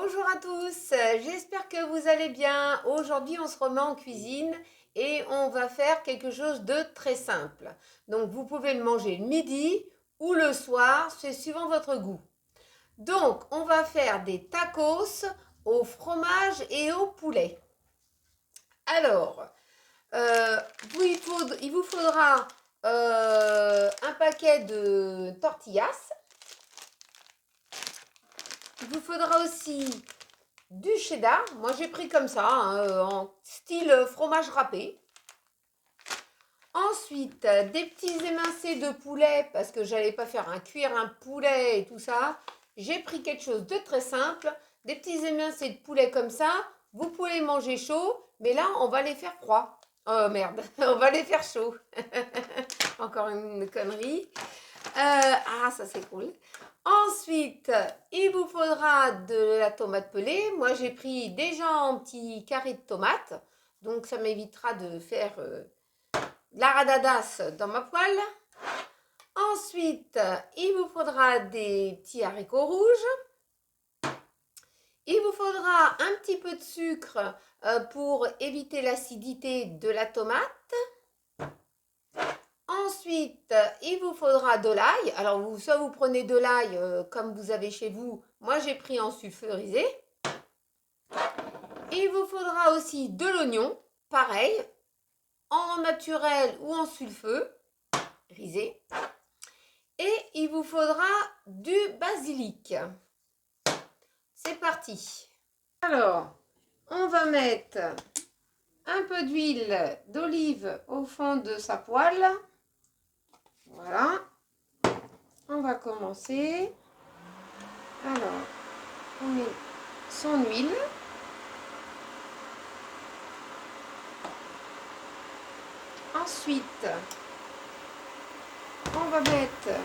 Bonjour à tous, j'espère que vous allez bien. Aujourd'hui, on se remet en cuisine et on va faire quelque chose de très simple. Donc, vous pouvez le manger le midi ou le soir, c'est suivant votre goût. Donc, on va faire des tacos au fromage et au poulet. Alors, il vous faudra un paquet de tortillas. Il vous faudra aussi du cheddar. Moi, j'ai pris comme ça, hein, en style fromage râpé. Ensuite, des petits émincés de poulet, parce que j'allais pas faire cuire un poulet et tout ça. J'ai pris quelque chose de très simple. Des petits émincés de poulet comme ça. Vous pouvez les manger chaud, mais là, on va les faire froids. Oh merde, on va les faire chaud. Encore une connerie. Ça c'est cool. Ensuite, il vous faudra de la tomate pelée. Moi, j'ai pris déjà un petit carré de tomate. Donc, ça m'évitera de faire la radadas dans ma poêle. Ensuite, il vous faudra des petits haricots rouges. Il vous faudra un petit peu de sucre pour éviter l'acidité de la tomate. Ensuite, il vous faudra de l'ail. Alors, soit vous prenez de l'ail comme vous avez chez vous. Moi, j'ai pris en sulfurisé. Il vous faudra aussi de l'oignon, pareil, en naturel ou en sulfurisé. Et il vous faudra du basilic. C'est parti. Alors, on va mettre un peu d'huile d'olive au fond de sa poêle. Voilà. On va commencer. Alors, on met son huile. Ensuite, on va mettre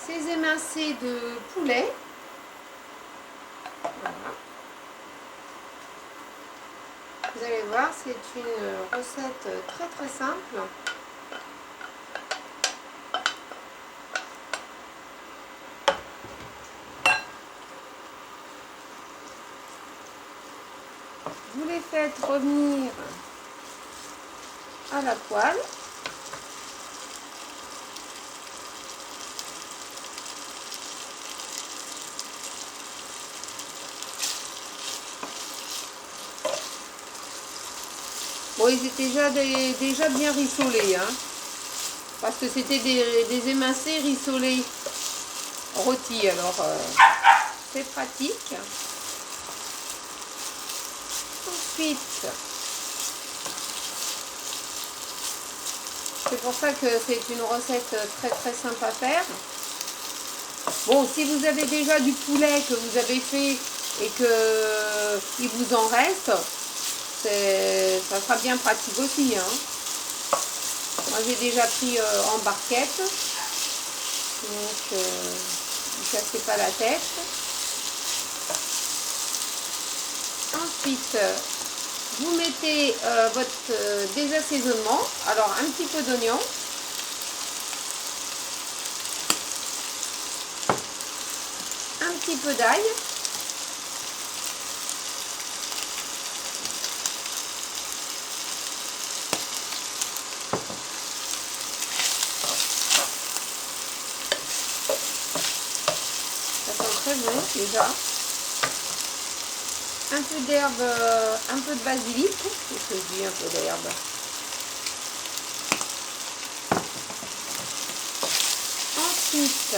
ces émincés de poulet. Voilà. Vous allez voir, c'est une recette très très simple. Vous les faites revenir à la poêle. Bon, ils étaient déjà bien rissolés, hein, parce que c'était des émincés rissolés rôtis, alors c'est pratique. Ensuite, c'est pour ça que c'est une recette très très simple à faire. Bon, si vous avez déjà du poulet que vous avez fait et que il vous en reste, ça sera bien pratique aussi, hein. Moi j'ai déjà pris en barquette, donc ne cassez pas la tête. Ensuite, vous mettez votre désassaisonnement. Alors un petit peu d'oignon, un petit peu d'ail, ça sent très bon déjà. Un peu d'herbe, un peu de basilic, qu'est-ce que je dis, un peu d'herbe. Ensuite,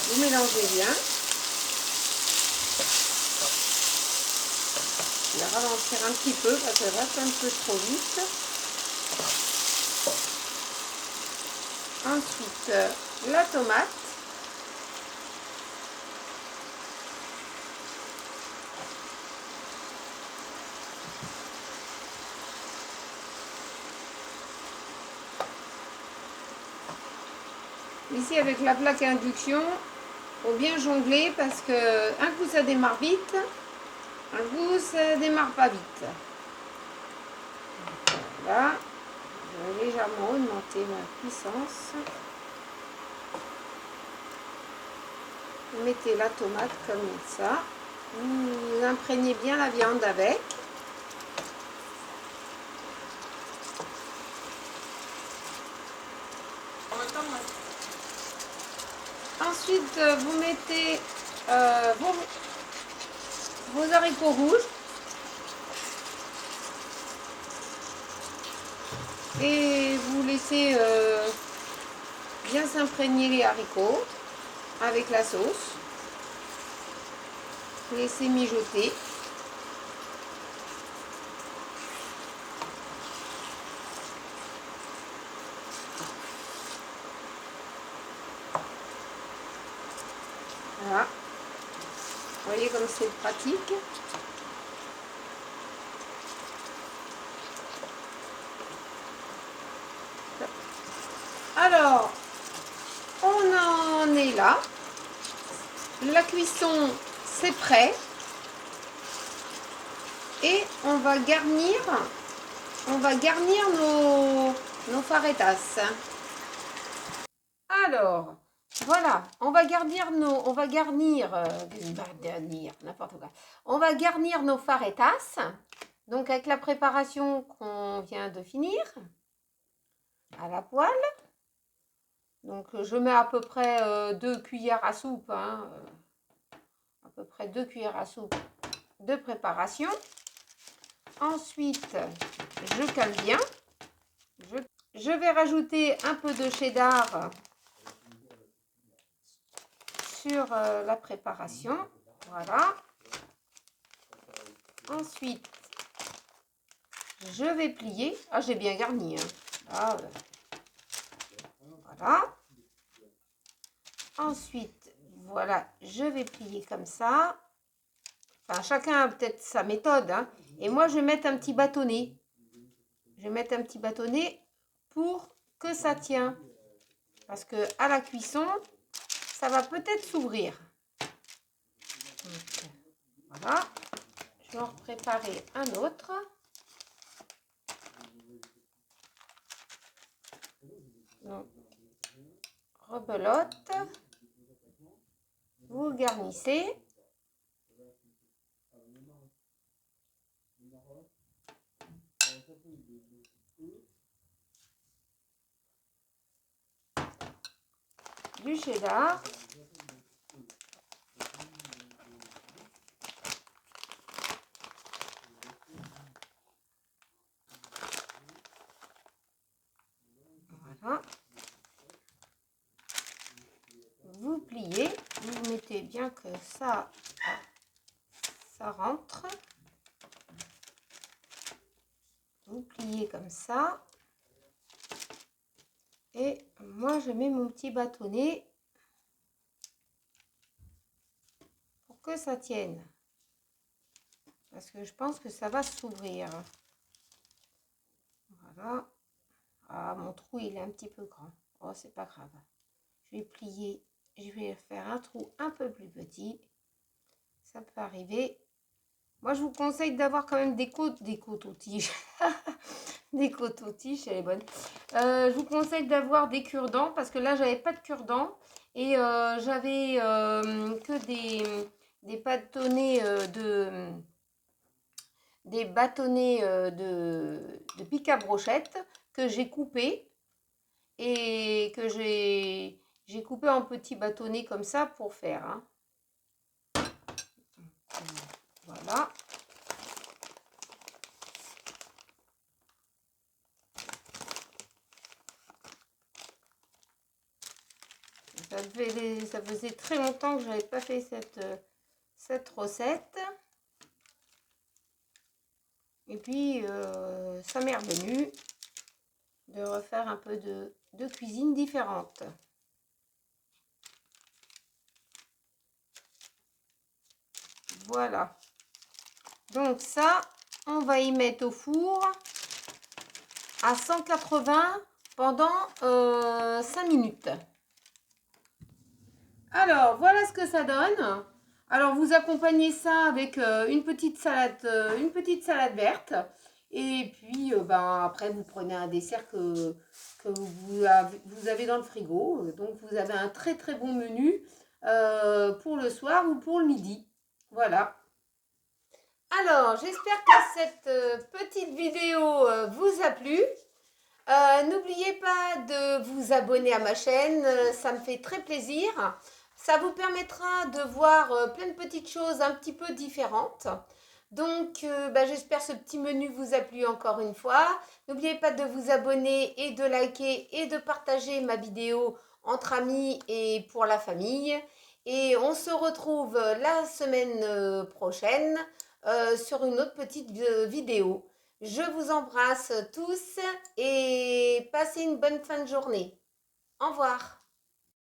vous mélangez bien. Je vais ralentir un petit peu parce que ça va un peu trop vite. Ensuite, la tomate. Ici, avec la plaque à induction, il faut bien jongler parce que un coup ça démarre vite, un coup ça démarre pas vite. Voilà, je vais légèrement augmenter ma puissance. Vous mettez la tomate comme ça. Vous imprégnez bien la viande avec. Ensuite, vous mettez vos haricots rouges. Et vous laissez bien s'imprégner les haricots avec la sauce. Vous laissez mijoter. Voilà. Vous voyez comme c'est pratique. Alors, on en est là. La cuisson, c'est prêt. Et on va garnir nos fajitas. Alors, voilà, on va garnir n'importe quoi. On va garnir nos fajitas. Donc avec la préparation qu'on vient de finir à la poêle. Donc je mets à peu près 2 cuillères à soupe, hein, à peu près 2 cuillères à soupe de préparation. Ensuite, je cale bien. Je vais rajouter un peu de cheddar sur la préparation. Voilà. Ensuite, je vais plier. Ah, j'ai bien garni. Hein. Ah, voilà. Ensuite, voilà, je vais plier comme ça. Enfin, chacun a peut-être sa méthode. Hein. Et moi, je vais mettre un petit bâtonnet. Je vais mettre un petit bâtonnet pour que ça tient. Parce que à la cuisson, ça va peut-être s'ouvrir. Voilà. Je vais en préparer un autre. Donc, rebelote. Vous garnissez. Du cheddar. Voilà. Vous pliez, vous mettez bien que ça rentre. Vous pliez comme ça. Et moi, je mets mon petit bâtonnet pour que ça tienne. Parce que je pense que ça va s'ouvrir. Voilà. Ah, mon trou, il est un petit peu grand. Oh, c'est pas grave. Je vais plier. Je vais faire un trou un peu plus petit. Ça peut arriver. Moi, je vous conseille d'avoir quand même des coton-tiges. Des coton-tiges, elle est bonne. Je vous conseille d'avoir des cure-dents parce que là, j'avais pas de cure-dents et j'avais que des bâtonnets de pic à brochette que j'ai coupé et que j'ai coupé en petits bâtonnets comme ça pour faire. Hein. Voilà. Ça faisait très longtemps que je n'avais pas fait cette recette. Et puis, ça m'est revenu de refaire un peu de cuisine différente. Voilà. Donc ça, on va y mettre au four à 180 pendant 5 minutes. Alors, voilà ce que ça donne. Alors, vous accompagnez ça avec une petite salade verte. Et puis, après, vous prenez un dessert que vous avez dans le frigo. Donc, vous avez un très, très bon menu pour le soir ou pour le midi. Voilà. Alors, j'espère que cette petite vidéo vous a plu. N'oubliez pas de vous abonner à ma chaîne, ça me fait très plaisir. Ça vous permettra de voir plein de petites choses un petit peu différentes. Donc, j'espère que ce petit menu vous a plu encore une fois. N'oubliez pas de vous abonner et de liker et de partager ma vidéo entre amis et pour la famille. Et on se retrouve la semaine prochaine sur une autre petite vidéo. Je vous embrasse tous et passez une bonne fin de journée. Au revoir.